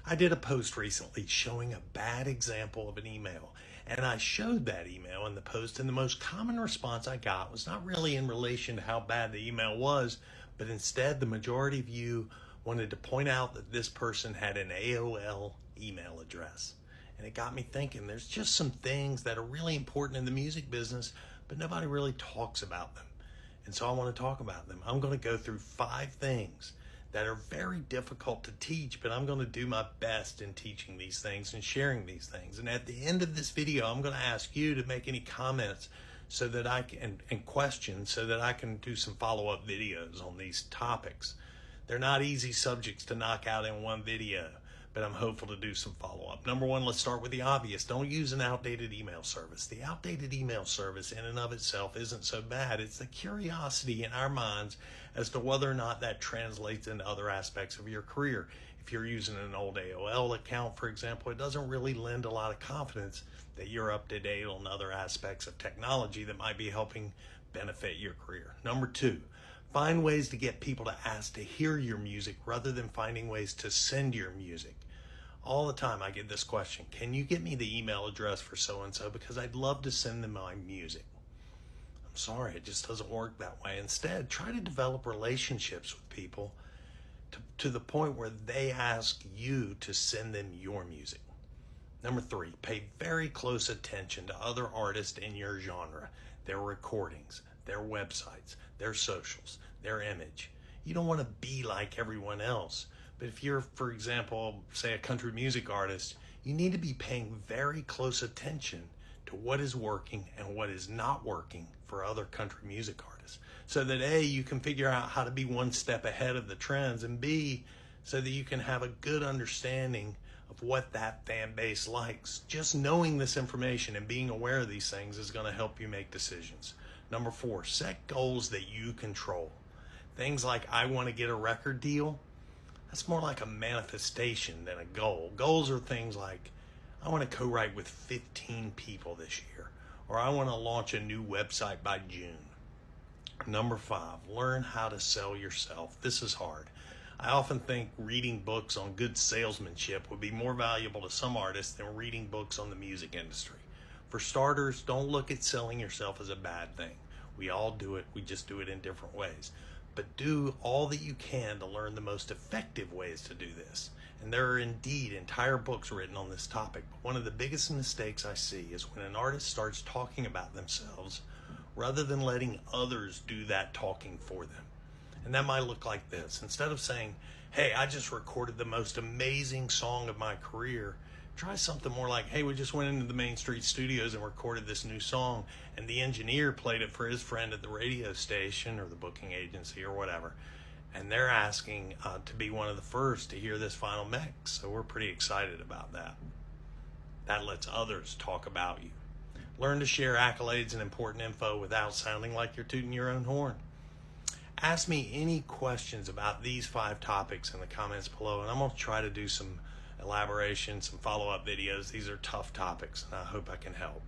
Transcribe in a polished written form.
I did a post recently showing a bad example of an email, and I showed that email in the post, and the most common response I got was not really in relation to how bad the email was, but instead the majority of you wanted to point out that this person had an AOL email address. And it got me thinking, there's just some things that are really important in the music business, but nobody really talks about them. And so I want to talk about them. I'm going to go through 5 things that are very difficult to teach, but I'm going to do my best in teaching these things and sharing these things. And at the end of this video, I'm going to ask you to make any comments so that I can, and questions, so that I can do some follow-up videos on these topics. They're not easy subjects to knock out in one video, but I'm hopeful to do some follow-up. Number one, let's start with the obvious. Don't use an outdated email service. The outdated email service in and of itself isn't so bad. It's the curiosity in our minds as to whether or not that translates into other aspects of your career. If you're using an old AOL account, for example, it doesn't really lend a lot of confidence that you're up to date on other aspects of technology that might be helping benefit your career. Number two, find ways to get people to ask to hear your music rather than finding ways to send your music. All the time I get this question, can you get me the email address for so-and-so because I'd love to send them my music. I'm sorry, it just doesn't work that way. Instead, try to develop relationships with people to the point where they ask you to send them your music. Number 3, pay very close attention to other artists in your genre, their recordings, their websites, their socials, their image. You don't want to be like everyone else. But if you're, for example, say a country music artist, you need to be paying very close attention to what is working and what is not working for other country music artists. So that A, you can figure out how to be one step ahead of the trends, and B, so that you can have a good understanding of what that fan base likes. Just knowing this information and being aware of these things is going to help you make decisions. Number 4, set goals that you control. Things like, I want to get a record deal. That's more like a manifestation than a goal. Goals are things like, I want to co-write with 15 people this year, or I want to launch a new website by June. Number 5, learn how to sell yourself. This is hard. I often think reading books on good salesmanship would be more valuable to some artists than reading books on the music industry. For starters, don't look at selling yourself as a bad thing. We all do it, we just do it in different ways. But do all that you can to learn the most effective ways to do this. And there are indeed entire books written on this topic. But one of the biggest mistakes I see is when an artist starts talking about themselves rather than letting others do that talking for them. And that might look like this. Instead of saying, hey, I just recorded the most amazing song of my career, try something more like, hey, we just went into the Main Street Studios and recorded this new song, and the engineer played it for his friend at the radio station or the booking agency or whatever. And they're asking to be one of the first to hear this final mix. So we're pretty excited about that. That lets others talk about you. Learn to share accolades and important info without sounding like you're tooting your own horn. Ask me any questions about these 5 topics in the comments below, and I'm going to try to do some elaboration, some follow-up videos. These are tough topics, and I hope I can help.